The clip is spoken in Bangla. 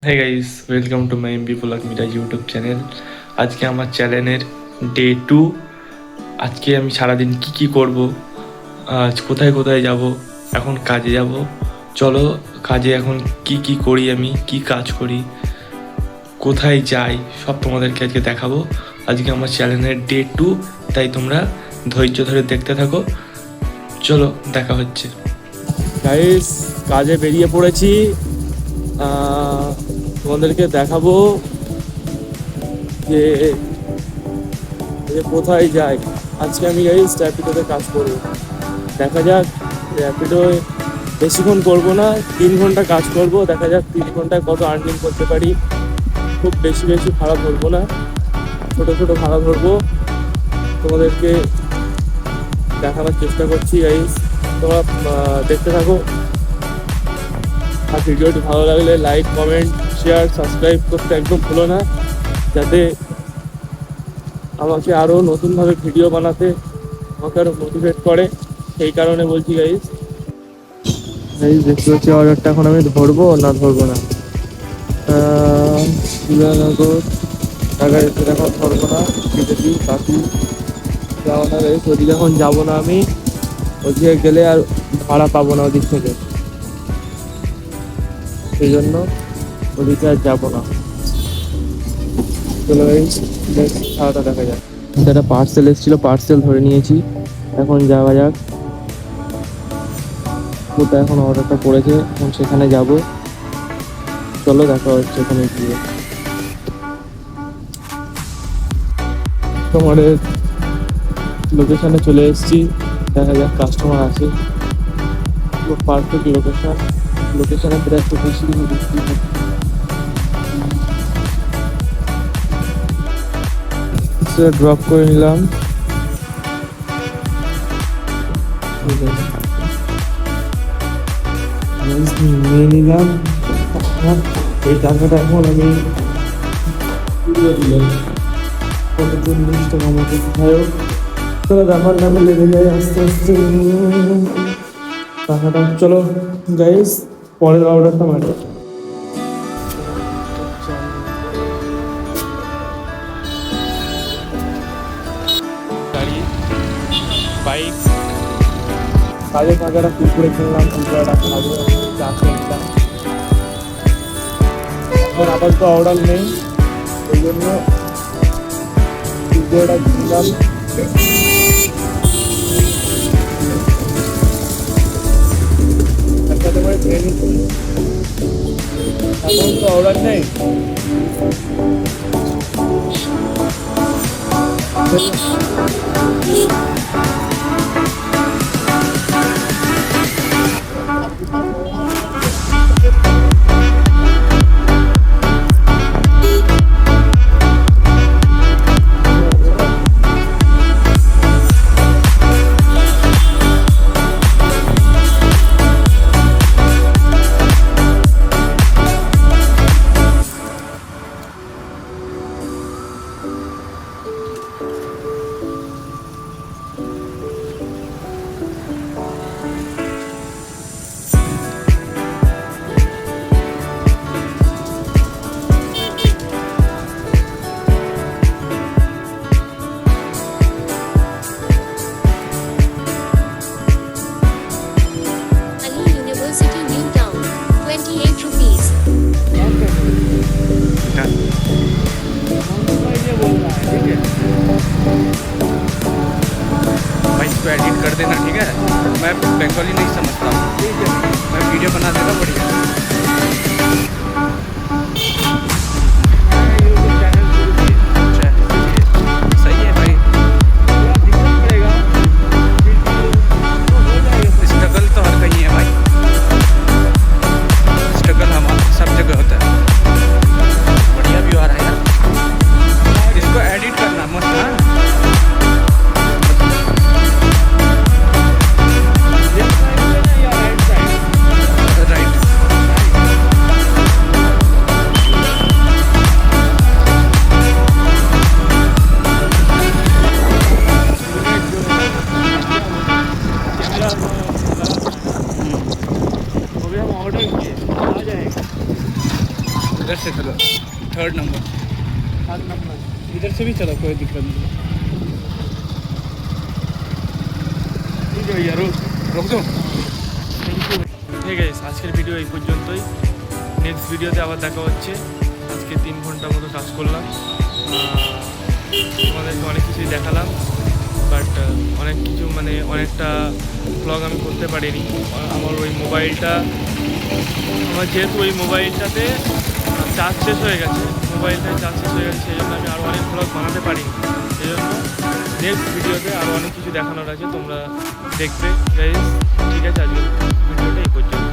হ্যাঁ guys, welcome to my MB blog Miraj YouTube channel. আজকে আমার চ্যানেলের ডে 2। আজকে আমি সারাদিন কি করব, আজ কোথায় কোথায় যাব। এখন কাজে যাব। চলো, কাজে এখন কি করি, আমি কি কাজ করি, কোথায় যাই, সব তোমাদেরকে আজকে দেখাবো। আজকে আমার চ্যানেলের ডে 2, তাই তোমরা ধৈর্য ধরে দেখতে থাকো। চলো, দেখা হচ্ছে। গাইস, কাজে বেরিয়ে পড়েছি। তোমাদেরকে দেখাবো যে কোথায় যাই। আজকে আমি গাইস র্যাপিডোতে কাজ করবো। দেখা যাক, র্যাপিডোয় বেশিক্ষণ করবো না, 3 ঘন্টা কাজ করব। দেখা যাক 3 ঘন্টায় কত আর্নিং করতে পারি। খুব বেশি বেশি ভাড়া ধরবো না, ছোটো ছোটো ভাড়া ধরবো। তোমাদেরকে দেখানোর চেষ্টা করছি গাইস, তোমরা দেখতে থাকো। আর ভিডিওটি ভালো লাগলে লাইক, কমেন্ট, শেয়ার, সাবস্ক্রাইব করতে একদম ভুলো না, যাতে আমাকে আরও নতুনভাবে ভিডিও বানাতে আমাকে আরও মোটিভেট করে। সেই কারণে বলছি গাইস। গাইস, দেখতে পাচ্ছি অর্ডারটা এখন আমি ধরবো না ধরবো না। এখন ধরবো না, দেখি কাকু যাবো না গাইস। ওদিকে এখন যাবো না আমি, ওদিকে গেলে আর ভাড়া পাবো না ওদিক থেকে, সেই জন্য ওদিকে আর যাবো না। চলো গাইস, খাওয়াটা দেখা যাক। একটা পার্সেল এসেছিলো, পার্সেল ধরে নিয়েছি। এখন যাওয়া যাক কোথায়। এখন অর্ডারটা পড়েছে, এখন সেখানে যাব। চলো, দেখা হচ্ছে ওখানে গিয়ে। কাস্টমারের লোকেশনে চলে এসেছি, দেখা যাক কাস্টমার আছে। পারফেক্ট লোকেশনে প্রায় একটু বেশি ড্রপ করে নিলাম। নিয়ে নিলাম এই টাকাটা। এখন আমি 40 টাকা মতো কোথায় আমার নামে লেগে যায় আস্তে আস্তে টাকাটা। চলো গাইস, পরের অর্ডারটা মারি। গাড়ি, বাইক, কাজে টাকাটা কুকুরে কিনলাম, কুকুরাটা খাবো, চা কিনলাম। এখন আপাতত অর্ডার নেই, ওই জন্য কুকুরটা কিনলাম। একসাথে করে খেয়ে নিচ্ছি, এখন তো অর্ডার নেই। से चलो, 3rd नंबर, 7 नंबर, इधर से भी चलो, कोई दिक्कत नहीं। ठीक है भैया, रोक दो। ঠিক আছে, আজকের ভিডিও এই পর্যন্তই। নেক্সট ভিডিওতে আবার দেখা হচ্ছে। আজকে 3 ঘন্টার মতো কাজ করলাম, তোমাদেরকে অনেক কিছুই দেখালাম, বাট অনেক কিছু মানে অনেকটা ব্লগ আমি করতে পারিনি। আমার ওই মোবাইলটা, আমার যেহেতু ওই মোবাইলটাতে চার্জ শেষ হয়ে গেছে, সেই জন্য আমি আরও অনেক ব্লগ বানাতে পারিনি। সেই জন্য নেক্সট ভিডিওতে আরও অনেক কিছু দেখানোর আছে, তোমরা দেখবে গাইস। ঠিক আছে, আজকে ভিডিওটা এই পর্যন্ত।